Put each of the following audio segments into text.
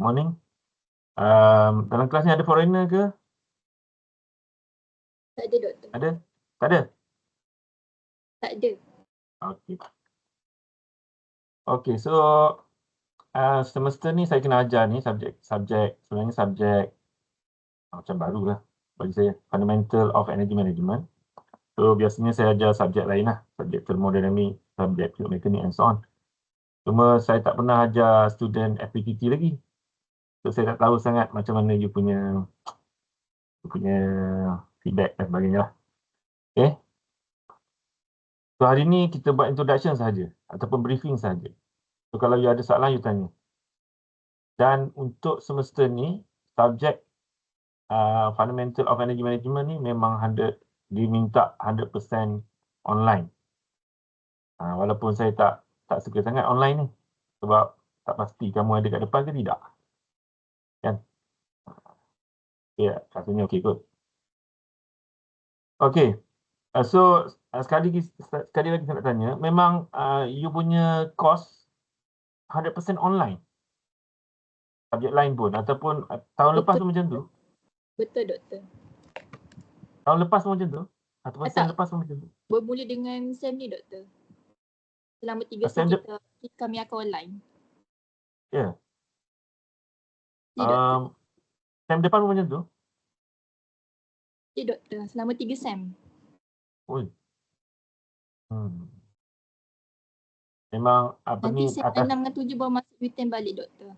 morning. Dalam kelas ni ada foreigner ke? Tak ada, Doktor. Ada? Tak ada? Tak ada. Okey. Okey, so semester ni saya kena ajar ni sebenarnya subjek macam baru lah bagi saya, Fundamental of Energy Management. So biasanya saya ajar subjek lain lah, subjek thermodynamic, subjek fluid mechanics and so on. Cuma saya tak pernah ajar student FPTT lagi. So saya tak tahu sangat macam mana you punya feedback dan sebagainya lah. Okay. So hari ni kita buat introduction sahaja ataupun briefing sahaja. So kalau you ada soalan, you tanya. Dan untuk semester ni, subjek Fundamental of Energy Management ni memang diminta 100% online. Walaupun saya tak suka sangat online ni. Sebab tak pasti kamu ada kat depan ke tidak. Kan? Ya, rasanya okey kot. Okey. So sekali lagi saya nak tanya, memang you punya course 100% online? Subjek lain pun ataupun tahun lepas pun macam tu? Betul, Doktor. Tahun lepas pun macam tu? Ataupun sem lepas pun macam tu? Bermula dengan SEM ni, Doktor. Selama 3 SEM kami akan online. Ya. Ya, Doktor. SEM depan pun macam tu? Ya, Doktor. Selama 3 SEM. Oi. Memang apa Nanti ni SEM 6 dengan 7 baru masuk return balik, Doktor.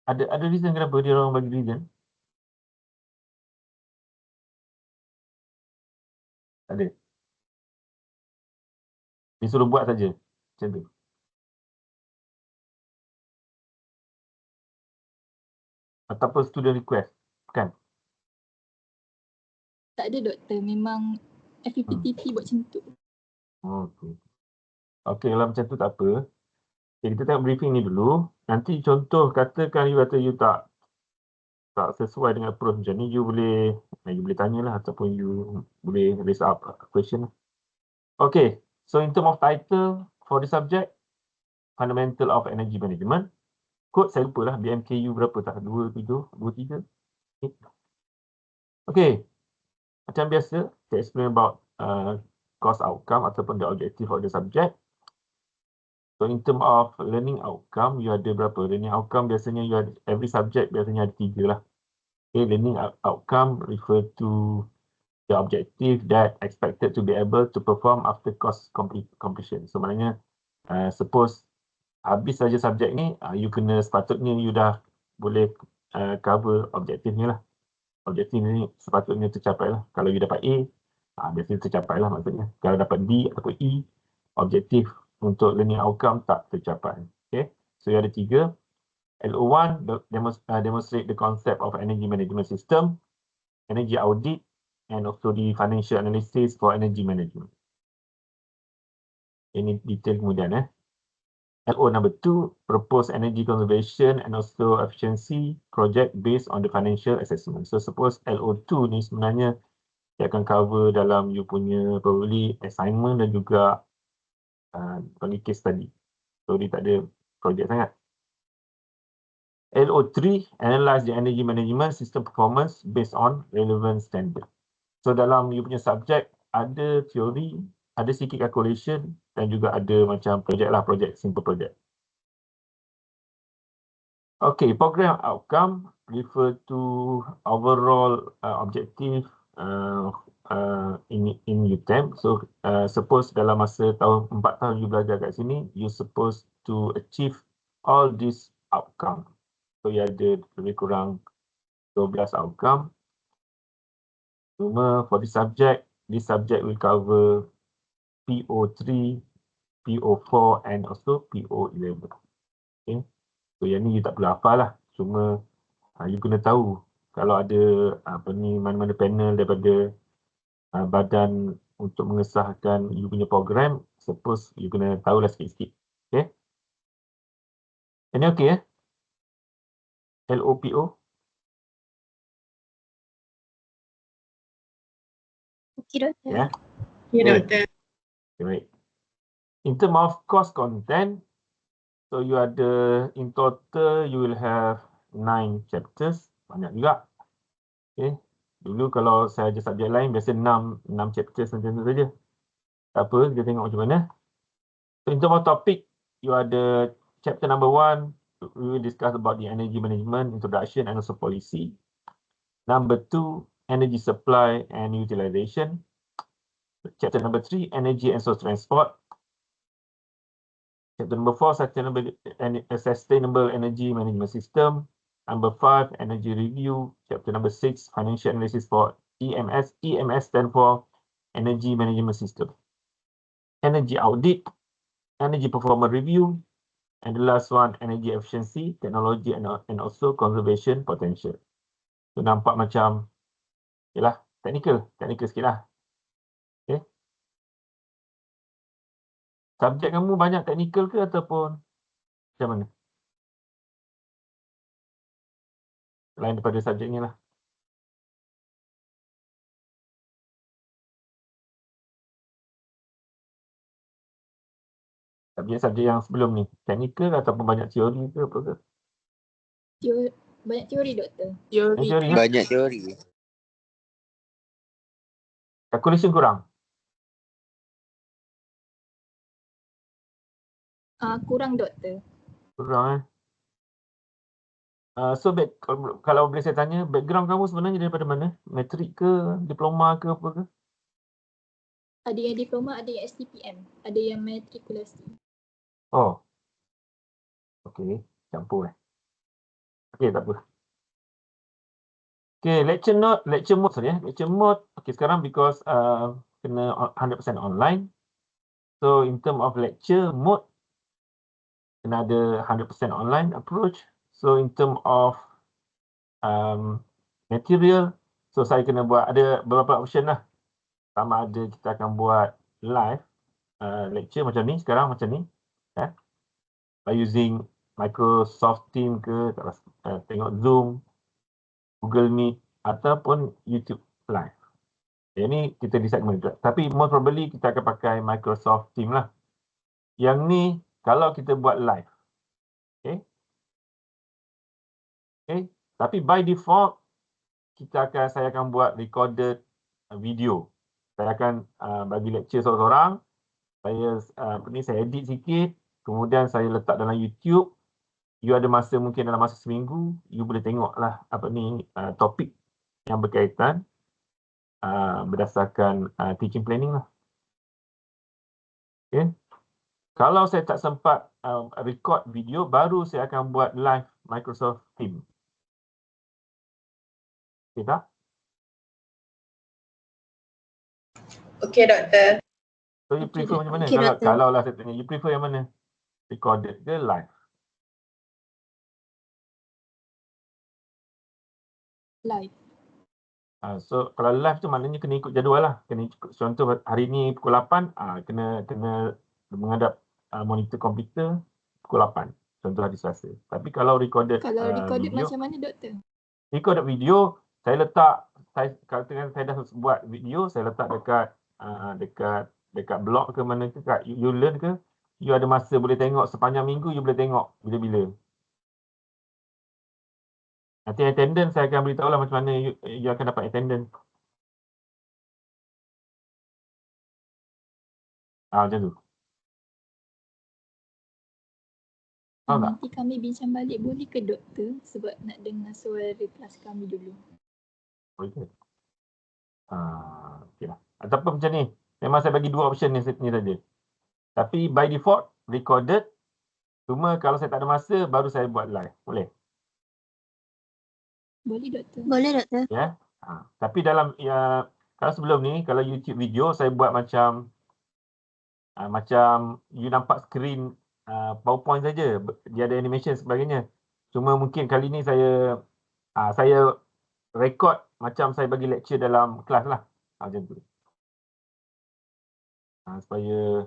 Ada reason kenapa dia orang bagi reason? Ada. Dia suruh buat saja macam tu. Ataupun student request, kan? Tak ada, Doktor. Memang FPTT buat macam tu. Okey. Okey, kalau macam tu tak apa. Okay, kita tengok briefing ni dulu. Nanti contoh katakan you kata you tak sesuai dengan approach macam ni, you boleh tanyalah ataupun you boleh raise up a question. Okay, so in term of title for the subject, Fundamental of Energy Management. Kod saya lupa lah, BMKU berapa tak? 23? Okay, macam biasa, saya explain about course outcome ataupun the objective of the subject. So in term of learning outcome, you ada berapa? Learning outcome biasanya you ada, every subject biasanya ada 3 lah. Okay, learning outcome refer to the objective that expected to be able to perform after course completion. So maknanya, suppose habis saja subjek ni, sepatutnya you dah boleh cover objektifnya lah. Objektif ni sepatutnya tercapai lah. Kalau you dapat A, biasanya tercapai lah maksudnya. Kalau dapat D ataupun E, objektif untuk learning outcome tak tercapai. Okay, so you ada 3. LO1 demonstrate the concept of energy management system, energy audit, and also the financial analysis for energy management. Ini detail kemudian. LO number 2, propose energy conservation and also efficiency project based on the financial assessment. So suppose LO2 ni sebenarnya dia akan cover dalam you punya probably assignment dan juga case study. So dia tak ada project sangat. LO3, analyze the energy management system performance based on relevant standard. So dalam you punya subjek ada teori, ada sikit calculation dan juga ada macam project, simple project. Okay, program outcome refer to overall objective in UTM. So suppose dalam masa 4 tahun you belajar kat sini, you supposed to achieve all these outcome. So you ada lebih kurang 12 outcome. Cuma for this subject will cover PO3, PO4 and also PO11. Okay. So yang ni you tak perlu hafal lah. Cuma you kena tahu kalau ada mana-mana panel daripada badan untuk mengesahkan you punya program, suppose you kena tahulah sikit-sikit. Okay. Ini okay LOPO? Okey, Doktor. Ya. Ya, Doktor. Okay, baik. In term of course content, So you ada, in total you will have 9 chapters. Banyak juga. Okay. Dulu kalau saya ajar subjek lain, biasa 6 chapters macam tu saja. Tak apa, kita tengok macam mana. So in terms of topic, you ada chapter number 1, we will discuss about the energy management, introduction and also policy. Number 2, energy supply and utilization. Chapter number 3, energy and source transport. Chapter number 4, sustainable energy management system. Number 5, energy review. Chapter number 6, financial analysis for EMS. EMS stand for energy management system. Energy audit, energy performance review, and the last one, energy efficiency, technology and also conservation potential. So nampak macam, yalah, technical sikit lah. Okay. Subjek kamu banyak technical ke ataupun macam mana? Lain daripada subjek ni lah. Subjek-subjek yang sebelum ni, technical ataupun banyak teori ke apa ke? Banyak teori, doktor. Teori. Banyak teori. Calculation kurang. Kurang, doktor. Kurang so kalau boleh saya tanya, background kamu sebenarnya daripada mana? Matrik ke, diploma ke apa ke? Ada yang diploma, ada yang STPM, ada yang matrikulasi. Oh. Okey, campur Okey, tak apa. Okey, lecture mode. Okey, sekarang because kena 100% online. So in term of lecture mode, kena ada 100% online approach. So in term of material, so saya kena buat, ada beberapa option lah. Sama ada kita akan buat live lecture macam ni, sekarang macam ni. By using Microsoft Teams ke, tengok Zoom, Google Meet ataupun YouTube Live. Yang ni kita decide mana. Tapi most probably kita akan pakai Microsoft Teams lah. Yang ni kalau kita buat live. Okay. Tapi by default saya akan buat recorded video. Saya akan bagi lecture seorang-seorang. Saya edit sikit. Kemudian saya letak dalam YouTube. You ada masa, mungkin dalam masa seminggu, you boleh tengok lah topik yang berkaitan berdasarkan teaching planning lah. Okay. Kalau saya tak sempat record video, baru saya akan buat live Microsoft Teams. Okay tak? Okey, doktor. So you prefer macam mana? Okay, Kalau lah saya tanya, you prefer yang mana? Recorded ke live? Live. So kalau live tu maknanya kena ikut jadual lah. Kena ikut, contoh hari ni pukul 8, kena menghadap monitor komputer pukul 8. Contoh hari Selasa. Tapi kalau recorded video, macam mana, doktor? Recorded video, saya letak, kalau saya dah buat video, saya letak dekat blog ke mana ke, kat you learn ke, you ada masa boleh tengok sepanjang minggu, you boleh tengok bila-bila. Nanti attendance saya akan beritahu lah macam mana you akan dapat attendance. Macam tu. Tahu tak? Nanti kami bincang balik boleh ke, doktor? Sebab nak dengar suara kelas kami dulu. Boleh. Okay lah. Ataupun macam ni, memang saya bagi dua option ni saja. Tapi by default, recorded. Cuma kalau saya tak ada masa, baru saya buat live. Boleh? Boleh, doktor. Boleh, doktor. Ya. Tapi kalau sebelum ni, kalau YouTube video, saya buat macam you nampak skrin PowerPoint saja. Dia ada animation sebagainya. Cuma mungkin kali ni saya record macam saya bagi lecture dalam kelas lah. Macam tu. Supaya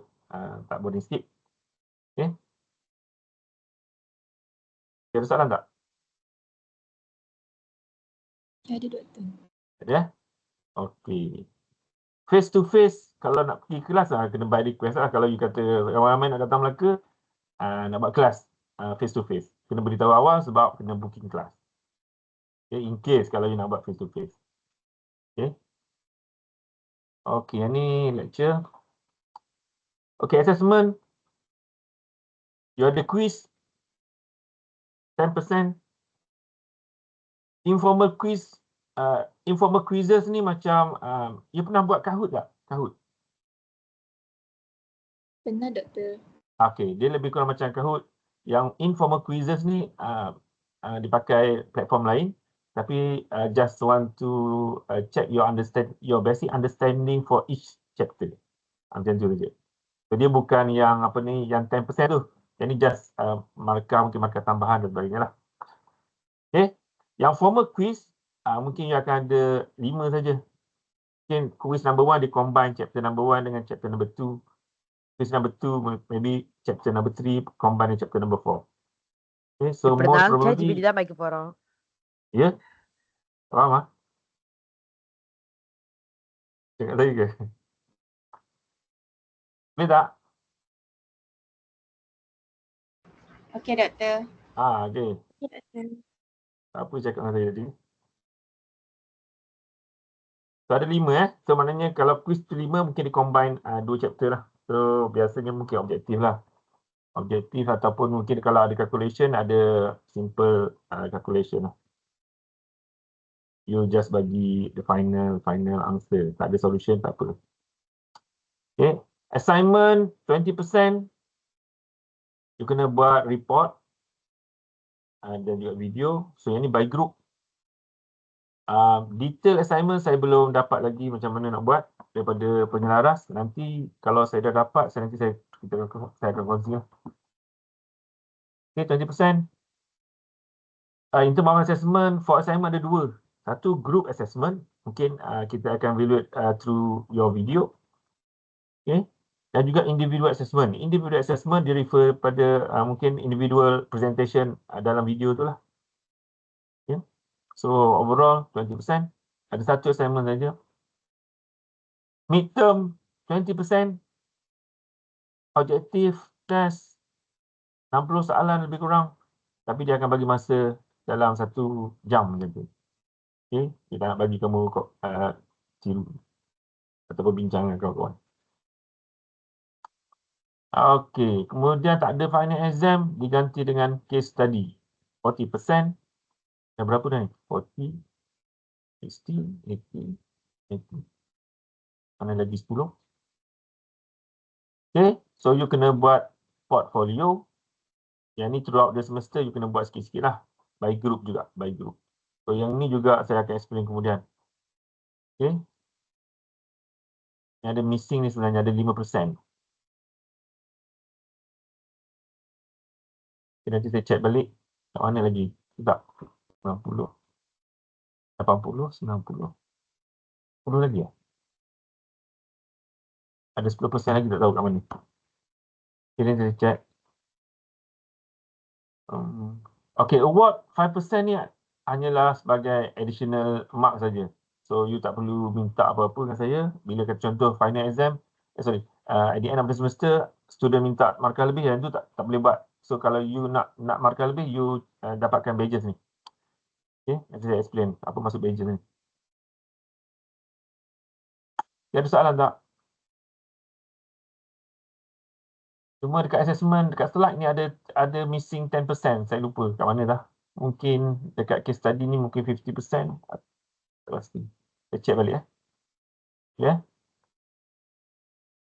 tak boring sikit. Okay. Ada soalan tak? Ada, doktor. Ada? Okey. Face to face, kalau nak pergi kelas kena by request lah. Kalau you kata ramai-ramai nak datang Melaka, nak buat kelas. face to face. Kena beritahu awal sebab kena booking kelas. Okay, in case kalau you nak buat face to face. Okay. Okay, yang ni lecture. Okay, assessment. You ada quiz. 10%. Informal quiz. Informal quizzes ni macam, you pernah buat Kahoot tak? Kahoot. Pernah doktor. Okay, dia lebih kurang macam Kahoot. Yang informal quizzes ni dipakai platform lain. Tapi just want to check your basic understanding for each chapter. Macam tu je. So dia bukan yang apa ni, yang 10% tu. Yang ni just markah, mungkin markah tambahan dan sebagainya lah. Okay. Yang formal quiz, mungkin you akan ada 5 saja. Mungkin quiz number 1 dia combine chapter number 1 dengan chapter number 2. Quiz number 2 maybe chapter number 3 combine dengan chapter number 4. Okay, so most probably. ChatGPT mai ke para. Ya. Faham ah? Cakap lagi ke? Boleh tak? Okay, doktor. Okay. Okay, doktor. Apa cakap dengan saya tadi? So ada 5 So maknanya kalau quiz tu 5 mungkin dia combine 2 chapter lah. So biasanya mungkin objektif lah. Objektif ataupun mungkin kalau ada calculation, ada simple calculation lah. You just bagi the final answer. Tak ada solution, tak apa. Okay. Assignment 20%. You kena buat report. Dan juga video. So yang ni by group. Detail assignment saya belum dapat lagi macam mana nak buat daripada penyelaras. Nanti kalau saya dah dapat, saya akan kongsi lah. Okay, 20%. In term of assessment, for assignment ada 2. Satu group assessment. Mungkin kita akan evaluate through your video. Okay. Dan juga individual assessment. Individual assessment dia refer pada mungkin individual presentation dalam video tu lah. Okay. So overall 20%. Ada satu assignment saja. Midterm 20%. Objektif test 60 soalan lebih kurang. Tapi dia akan bagi masa dalam 1 jam macam tu. Okay. Kita nak bagi kamu tiru ataupun bincang dengan kawan-kawan. Okay. Kemudian tak ada final exam diganti dengan case study. 40%. Dah berapa dah ni? 40, 60, 80, 80. Mana lagi 10? Okay. So you kena buat portfolio. Yang ni throughout the semester you kena buat sikit-sikit lah. By group juga. By group. So yang ni juga saya akan explain kemudian. Okay. Yang ada missing ni sebenarnya ada 5%. Okay, nanti saya check balik. Kat mana lagi? Tak. 90. 80, 90. 10 lagi ya? Ada 10% lagi tak tahu kat mana. Okay, nanti saya check. Okay, award 5% ni hanyalah sebagai additional mark saja. So you tak perlu minta apa-apa dengan saya. Bila kata contoh final exam, at the end of the semester, student minta markah lebih, yang tu tak boleh buat. So kalau you nak markah lebih, you dapatkan badges ni. Okay, nanti saya explain apa maksud badges ni. Ada soalan tak? Cuma dekat assessment, dekat slide ni ada missing 10%. Saya lupa kat mana dah. Mungkin dekat case study ni mungkin 50%. Pasti. Saya check balik ya.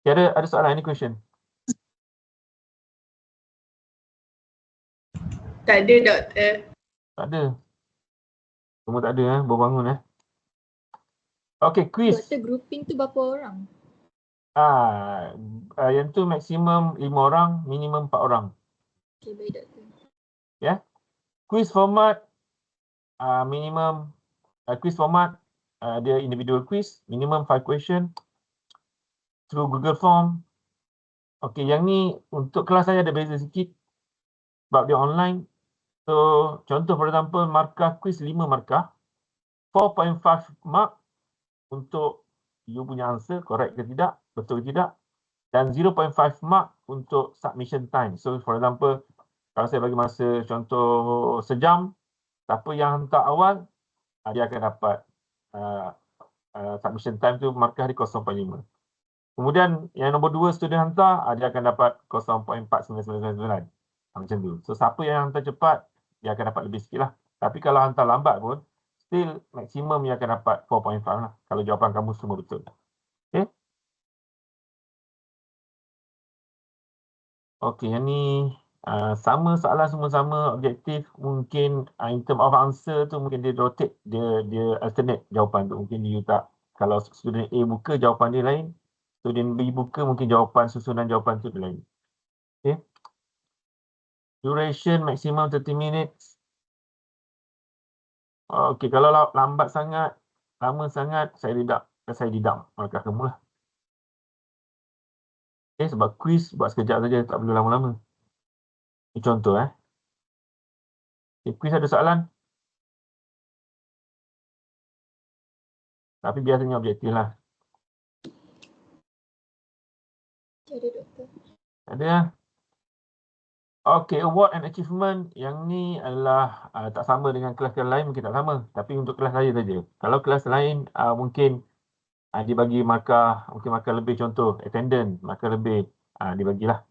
Okay, ada soalan, any question? Tak ada, doktor. Tak ada. Semua tak ada baru bangun Okay, quiz. Doktor, grouping tu berapa orang? Yang tu maksimum 5 orang, minimum 4 orang. Okay, baik doktor. Quiz format minimum quiz format dia individual quiz, minimum 5 question through Google Form. Okay, yang ni untuk kelas saya ada beza sikit sebab dia online. So, contoh for example, markah quiz 5 markah, 4.5 mark untuk you punya answer, correct ke tidak, betul ke tidak, dan 0.5 mark untuk submission time. So, for example, Kalau saya bagi masa contoh sejam, siapa yang hantar awal, dia akan dapat submission time tu markah di 0.5. Kemudian yang nombor 2 student hantar, dia akan dapat 0.4999. Macam tu. So siapa yang hantar cepat, dia akan dapat lebih sikit lah. Tapi kalau hantar lambat pun, still maksimum yang akan dapat 4.5 lah. Kalau jawapan kamu semua betul. Okay. Okay, yang ni sama soalan semua sama, objektif. Mungkin in term of answer tu mungkin dia rotate, dia alternate jawapan tu. Mungkin you tak, kalau student A buka jawapan dia lain, student B buka mungkin jawapan susunan jawapan tu lain. Okay. Duration maximum 30 minutes. Okay, kalau lambat sangat, lama sangat, saya deduct markah kamu lah. Okay, sebab quiz buat sekejap saja, tak perlu lama-lama. Ini contoh Okay, quiz ada soalan? Tapi biasanya objektif lah. Ada doktor. Ada lah. Okay, award and achievement. Yang ni adalah tak sama dengan kelas-kelas lain, mungkin tak sama. Tapi untuk kelas saya saja. Kalau kelas lain mungkin dia bagi markah, mungkin markah lebih, contoh attendance, markah lebih, dibagilah.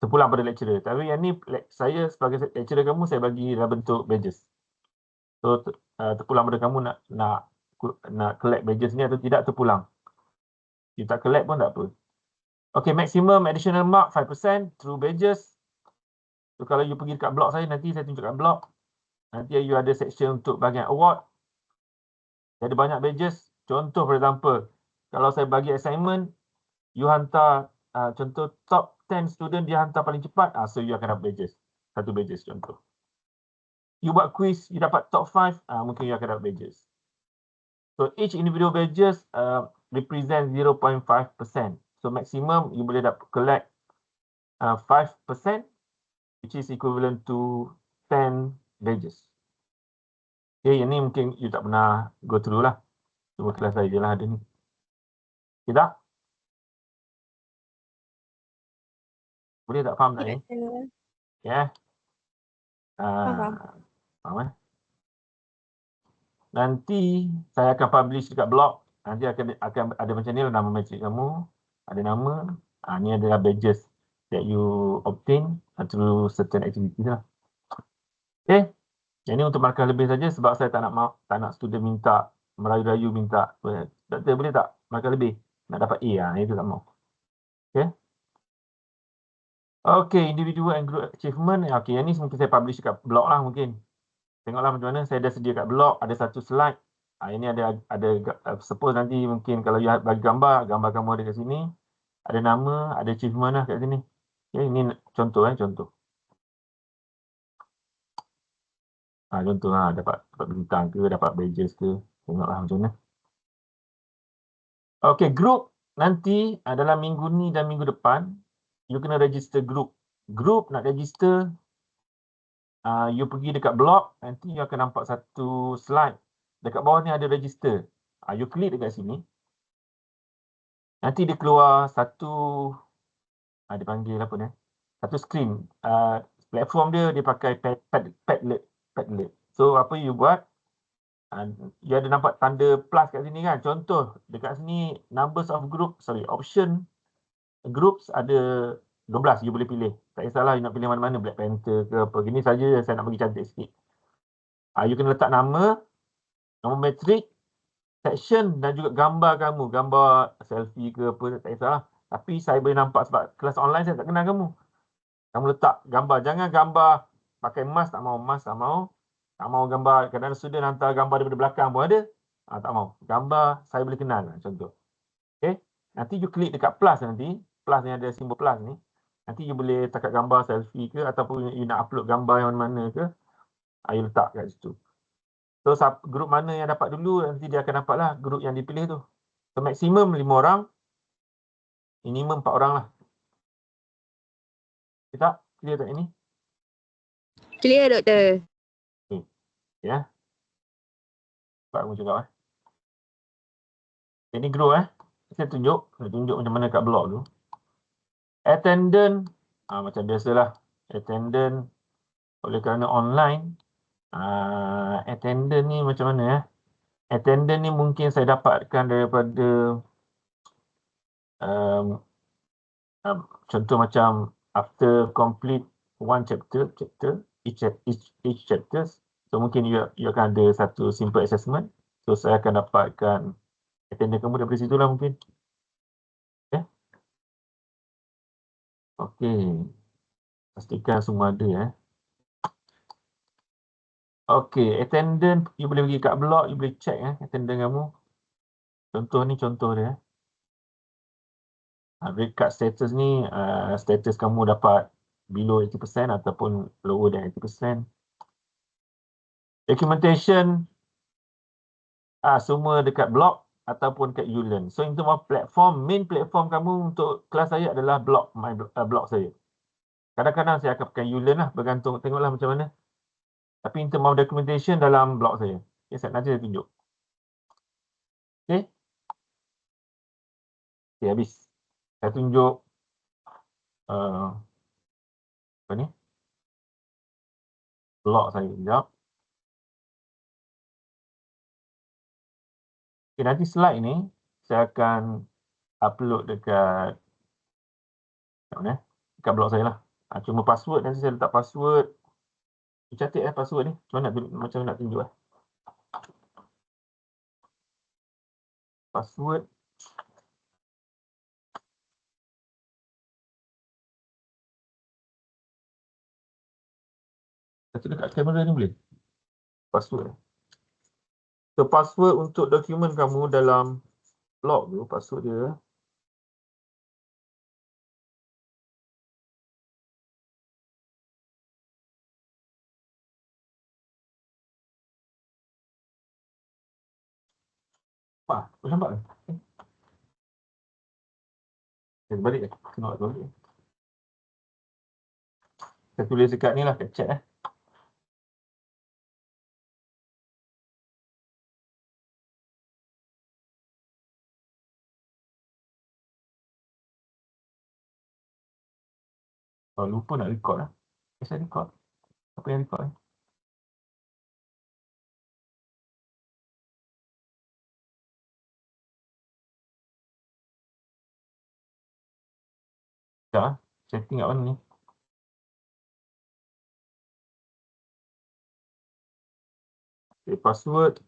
Terpulang pada lecturer. Tapi yang ni saya sebagai lecturer kamu, saya bagi dalam bentuk badges. So terpulang pada kamu nak collect badges ni atau tidak, terpulang. You tak collect pun tak apa. Okay, maximum additional mark 5% through badges. So kalau you pergi dekat blog saya, nanti saya tunjuk kat blog. Nanti you ada section untuk bahagian award. Ada banyak badges. Contoh for example, kalau saya bagi assignment, you hantar contoh top 10 student, dia hantar paling cepat, so you akan dapat badges. Satu badges contoh. You buat quiz, you dapat top 5, mungkin you akan dapat badges. So each individual badges represent 0.5%. So maximum you boleh dapat collect 5%, which is equivalent to 10 badges. Okay, yang ni mungkin you tak pernah go through lah. Cuma kelas saya je lah ada ni. Tidak? Boleh tak faham tak ni? Ya. Faham Nanti saya akan publish dekat blog. Nanti akan ada macam ni lah, nama matrik kamu. Ada nama. Ni adalah badges that you obtain through certain activity lah. Okay. Yang ni untuk markah lebih saja sebab saya tak nak student minta, merayu-rayu minta, doktor boleh tak markah lebih? Nak dapat A, itu tak mau. Okay. Okay, individual and group achievement. Okay, yang ni mungkin saya publish dekat blog lah mungkin. Tengoklah macam mana, saya dah sedia kat blog, ada satu slide. Ini ada suppose nanti mungkin kalau you bagi gambar kamu ada kat sini. Ada nama, ada achievement lah kat sini. Okay, ini contoh contoh. Contoh dapat bintang ke, dapat badges ke. Tengoklah macam mana. Okay, group nanti dalam minggu ni dan minggu depan, you kena register group. Group nak register, you pergi dekat blog, nanti you akan nampak satu slide. Dekat bawah ni ada register. You klik dekat sini. Nanti dia keluar satu, dia panggil apa ni? Satu screen. Platform dia pakai Padlet. So apa you buat? You ada nampak tanda plus kat sini kan? Contoh, dekat sini numbers of group, option groups ada 12, you boleh pilih. Tak kisahlah you nak pilih mana-mana, Black Panther ke apa. Gini saja saya nak bagi cantik sikit. You kena letak nama matrik, section dan juga gambar kamu. Gambar selfie ke apa, tak kisahlah. Tapi saya boleh nampak sebab kelas online saya tak kenal kamu. Kamu letak gambar. Jangan gambar pakai mask, tak mau. Mask tak mau. Tak mau gambar. Kadang-kadang student hantar gambar daripada belakang pun ada. Tak mau. Gambar saya boleh kenal. Contoh. Okay. Nanti you klik dekat plus nanti. Plus ni ada simbol plus ni. Nanti you boleh takat gambar selfie ke ataupun you nak upload gambar yang mana ke. You letak kat situ. So grup mana yang dapat dulu, nanti dia akan dapat lah grup yang dipilih tu. So maksimum 5 orang. Minimum 4 orang lah. Kita clear tak ini? Clear, doktor. Okay. Ya. Cepat aku cakap Ini grup Saya tunjuk macam mana kat blog tu. Attendant, macam biasalah. Attendant Oleh kerana online, attendance ni macam mana ya? Attendance ni mungkin saya dapatkan daripada contoh macam after complete one chapter, each chapter, so mungkin you akan ada satu simple assessment. So saya akan dapatkan attendance kamu daripada situ lah mungkin. Okay. Okay. Pastikan semua ada ya. Okay, attendance you boleh pergi kat blog, you boleh check attendance kamu. Contoh ni contoh dia. Rate card status ni, status kamu dapat below 80% ataupun lower than 80%. Documentation, semua dekat blog ataupun kat Ulearn. So in terms of platform, main platform kamu untuk kelas saya adalah blog, blog saya. Kadang-kadang saya akan pakai Ulearn lah, bergantung, tengoklah macam mana. Tapi in terms of documentation dalam blog saya. Okay, nanti saya tunjuk. Okay. Okay, habis. Saya tunjuk apa ni? Blog saya. Sekejap. Okay, nanti slide ni saya akan upload dekat mana? Dekat blog saya lah. Cuma password nanti saya letak password. Catat password ni. Macam nak tunjuk password. Satu dekat kamera ni boleh? Password. So password untuk dokumen kamu dalam blog tu, password dia. Boleh nampak ke? Saya balik ke? Tengok balik. Saya tulis dekat ni lah, kat chat lupa nak record lah. Saya record. Apa yang record ni? Sekejap setting kat mana ni? Okay, password.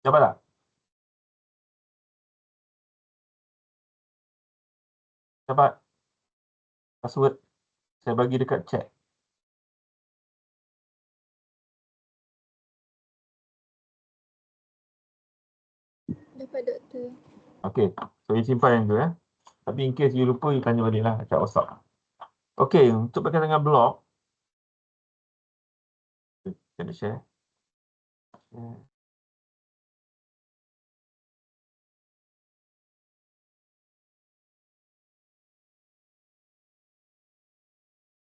Dapat tak? Dapat. Password. Saya bagi dekat chat. Dapat doktor. Okay. So, you simpan yang tu ya. Tapi in case you lupa, you tanya balik lah kat WhatsApp. Okay. Untuk berkaitan dengan blog. Saya nak share.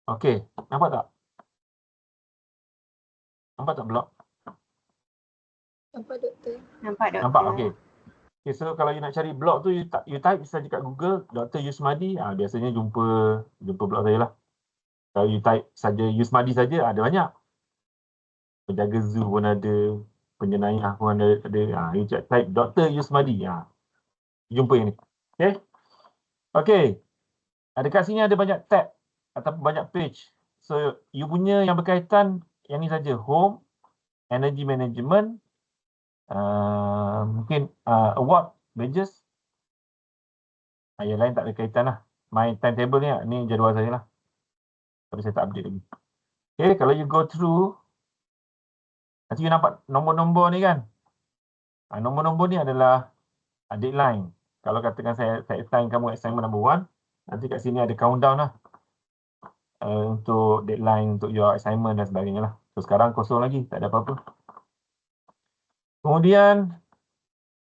Okay. Nampak tak? Nampak tak blog? Nampak doktor. Nampak doktor. Nampak? Okay. Okay, so kalau you nak cari blog tu, you type saja kat Google, Dr. Yusmadi, biasanya jumpa blog saya lah. Kalau you type saja Yusmadi saja, ada banyak. Penjaga zoo pun ada, penjenayah pun ada. You type Dr. Yusmadi, jumpa yang ni. Okay. Okay. Dekat sini ada banyak tab ataupun banyak page. So, you punya yang berkaitan, yang ni saja, home, energy management, mungkin award, badges. Yang lain tak ada kaitan lah. My timetable ni jadual saya lah. Tapi saya tak update lagi. Okay, kalau you go through, nanti you nampak nombor-nombor ni kan. Nombor-nombor ni adalah deadline. Kalau katakan saya assign kamu assignment number 1, nanti kat sini ada countdown lah. Untuk deadline, untuk your assignment dan sebagainya lah. So sekarang kosong lagi, tak ada apa-apa. Kemudian,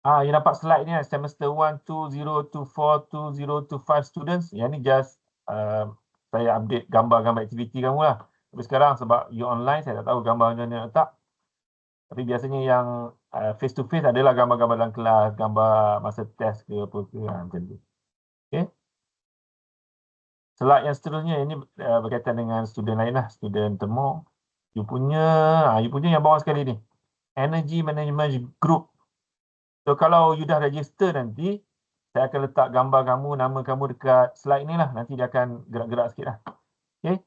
you dapat slide ni, semester 1, 2024, 2025 students. Yang ni just saya update gambar-gambar aktiviti kamu lah. Tapi sekarang sebab you online, saya tak tahu gambar macam mana letak. Tapi biasanya yang face to face adalah gambar-gambar dalam kelas, gambar masa test ke apa ke, macam tu. Okay. Slide yang seterusnya ini berkaitan dengan student lain lah, student temu. You punya yang bawah sekali ni, Energy Management Group. So kalau you dah register nanti, saya akan letak gambar kamu, nama kamu dekat slide ni lah. Nanti dia akan gerak-gerak sikit lah. Okay.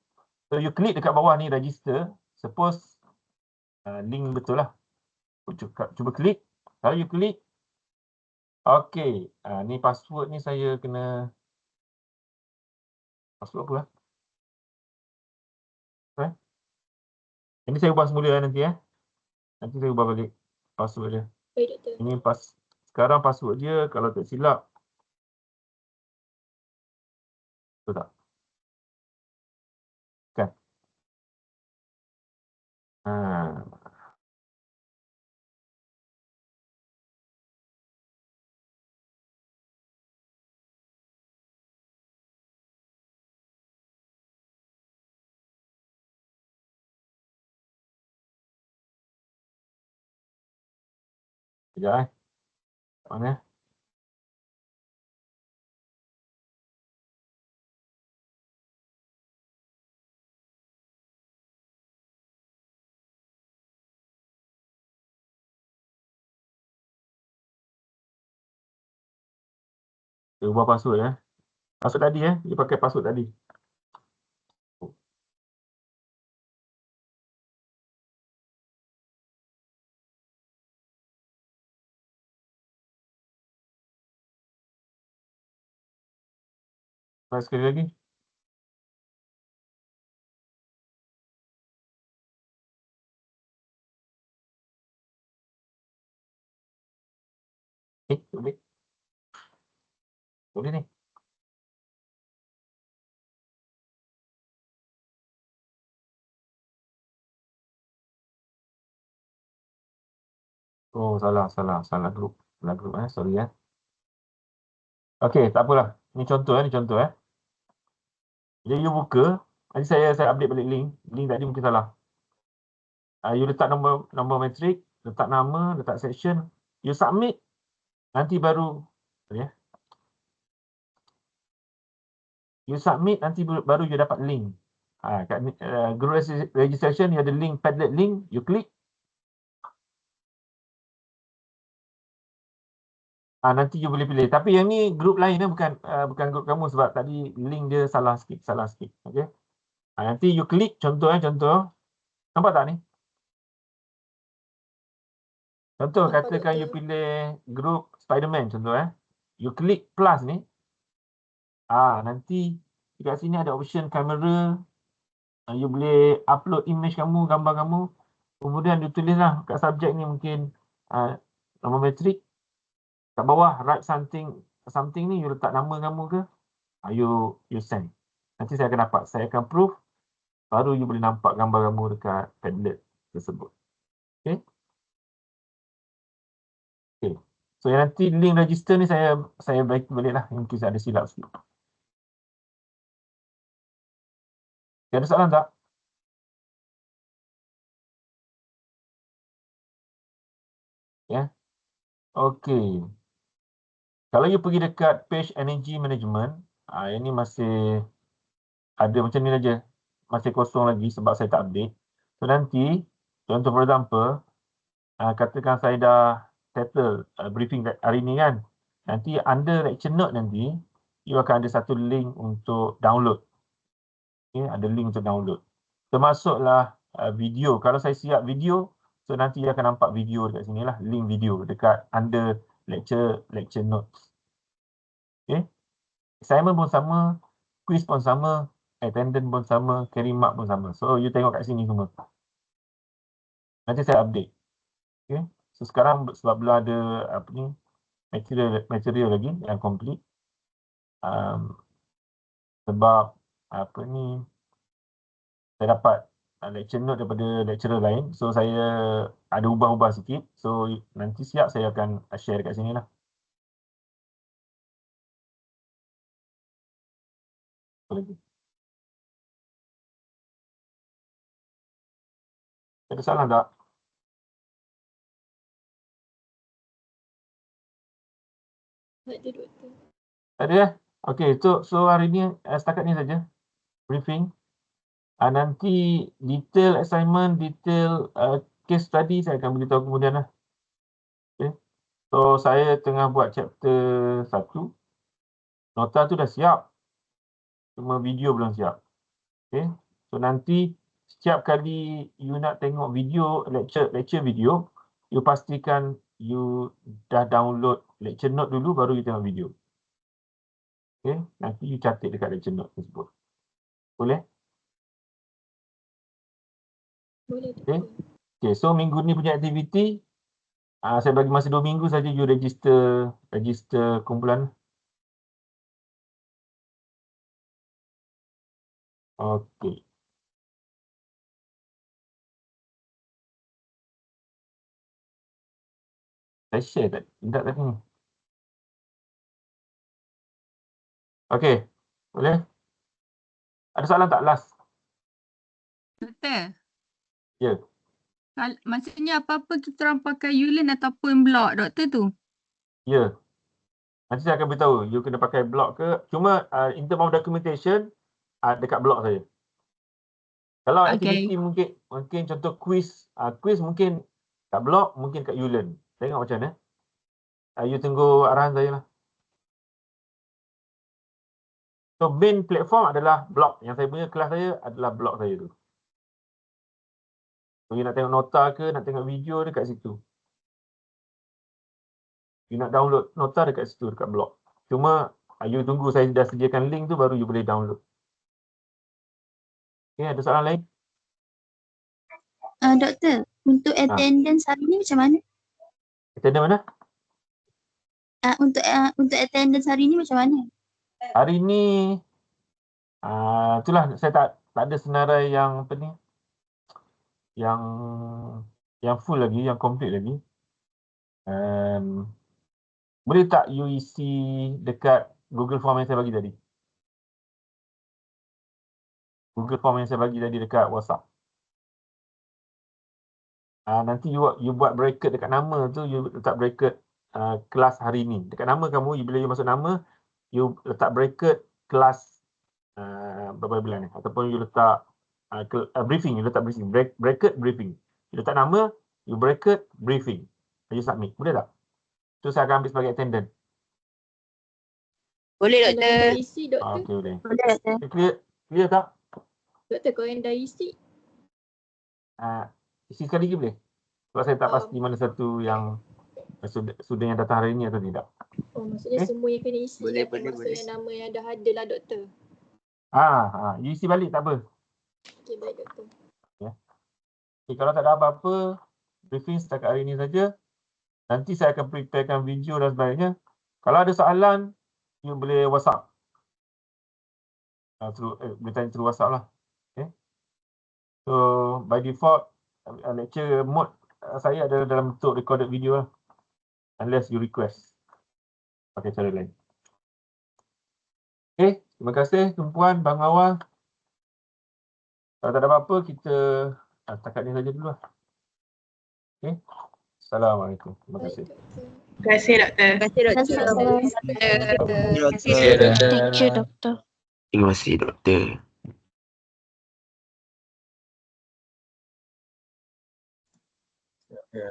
So you klik dekat bawah ni register. Suppose link betul lah. Cuba klik. Kalau you klik. Okay. Ni password ni saya kena. Password apa lah? Ini saya ubah semula nanti Nanti saya ubah balik password dia. Baik, Doktor. Ini sekarang password dia kalau tak silap. Betul tak? Kan? Sekejap Mana? Saya ubah password Password tadi dia pakai password tadi. Sekali lagi. Boleh. Boleh ni. Oh, salah grup. Salah grup sorry Okey, tak apalah. Ni contoh ni contoh Jadi you buka, nanti saya update balik link. Link tadi mungkin salah. You letak nombor matrik, letak nama, letak section, you submit, nanti baru you submit, nanti baru you dapat link. Kat group registration, you ada link, Padlet link, you klik. Nanti you boleh pilih. Tapi yang ni grup lain bukan grup kamu sebab tadi link dia salah sikit. Okey. Nanti you klik contoh. Nampak tak ni? Contoh katakan you pilih grup Spiderman contoh You klik plus ni. Nanti dekat sini ada option kamera. You boleh upload image kamu, gambar kamu. Kemudian you tulislah kat subjek ni mungkin nombor matrik. Kat bawah write something ni you letak nama kamu ke. You send. Nanti saya akan proof. Baru you boleh nampak gambar kamu dekat Padlet tersebut. Okay. So yang nanti link register ni saya baik balik lah. Mungkin ada silap sikit. Ada soalan tak? Okey. Kalau you pergi dekat page energy management, ini masih ada macam ni saja. Masih kosong lagi sebab saya tak update. So nanti, contoh for example, katakan saya dah settle briefing hari ni kan. Nanti under lecture note nanti, you akan ada satu link untuk download. Okay, ada link untuk download. Termasuklah video. Kalau saya siap video, so nanti dia akan nampak video dekat sini lah. Link video dekat under lecture notes. Okay. Assignment pun sama, quiz pun sama, attendance pun sama, carry mark pun sama. So you tengok kat sini semua. Nanti saya update. Okay. So sekarang sebab belum ada material lagi yang complete. Sebab saya dapat lecture note daripada lecturer lain. So saya ada ubah-ubah sikit. So nanti siap saya akan share kat sini lah. Boleh. Ada soalan tak? Tak ada doktor. Ada ya? Okey, so hari ni setakat ni saja briefing. Nanti detail assignment, detail case study saya akan beritahu kemudian lah. Okay. So saya tengah buat chapter 1. Nota tu dah siap. Cuma video belum siap. Okay. So nanti setiap kali you nak tengok video, lecture video, you pastikan you dah download lecture note dulu baru you tengok video. Okay. Nanti you catat dekat lecture note tersebut. Boleh? Boleh Okay. doktor. Okay, so minggu ni punya aktiviti, saya bagi masa 2 minggu saja you register kumpulan. Okey. Saya share tak? Tidak tadi ni. Okey, boleh? Ada soalan tak last? Doktor, Ya. maksudnya apa-apa kita orang pakai Ulearn ataupun blog doktor tu? Ya. Nanti saya akan beritahu you kena pakai blog ke. Cuma in term of documentation dekat blog saya. Kalau aktiviti mungkin contoh quiz, quiz mungkin kat blog, mungkin kat Ulearn. Tengok macam mana. You tunggu arahan saya lah. So main platform adalah blog. Yang saya punya kelas saya adalah blog saya tu. So you nak tengok nota ke, nak tengok video dekat situ. You nak download nota dekat situ, dekat blog. Cuma you tunggu saya dah sediakan link tu baru you boleh download. Okay, ada soalan lain? Doktor, untuk attendance hari ni macam mana? Attendance mana? Untuk attendance hari ni macam mana? Hari ni itulah saya tak ada senarai yang apa ni? Yang full lagi, yang complete lagi. Boleh tak you isi dekat Google Form yang saya bagi tadi? Google Form yang saya bagi tadi dekat WhatsApp. Nanti you buat bracket dekat nama tu, you letak bracket kelas hari ni. Dekat nama kamu, bila you masuk nama, you letak bracket kelas berapa bulan ni. Ataupun you letak briefing, you letak briefing. Bracket briefing. You letak nama, you bracket briefing. You submit. Boleh tak? Tu saya akan ambil sebagai attendant. Boleh Kalau yang dah isi doktor. Okey, boleh. Boleh doktor. Clear tak? Doktor kalau yang dah isi. Isi sekali lagi boleh? Sebab saya tak pasti mana satu yang sudah yang datang hari ni atau tidak. Oh, maksudnya semua yang kena isi. Boleh, kan? boleh, Maksud boleh. yang nama yang dah ada lah doktor. You isi balik tak apa. Okey, baik doktor. Okay, kalau tak ada apa-apa, briefing setakat hari ini saja. Nanti saya akan preparekan video dan sebagainya. Kalau ada soalan, you boleh WhatsApp. Boleh tanya through WhatsApp lah. Okay. So, by default, lecture mode saya ada dalam bentuk recorded video lah. Unless you request. Pakai cara lain. Okay, terima kasih tumpuan Bang Awal. Kalau tak ada apa-apa, kita setakat ni saja dulu lah. Okay. Assalamualaikum. Terima kasih. Baik doktor. Terima kasih doktor. Terima kasih Terima kasih doktor. Thank you, doktor. Terima kasih doktor. Ya.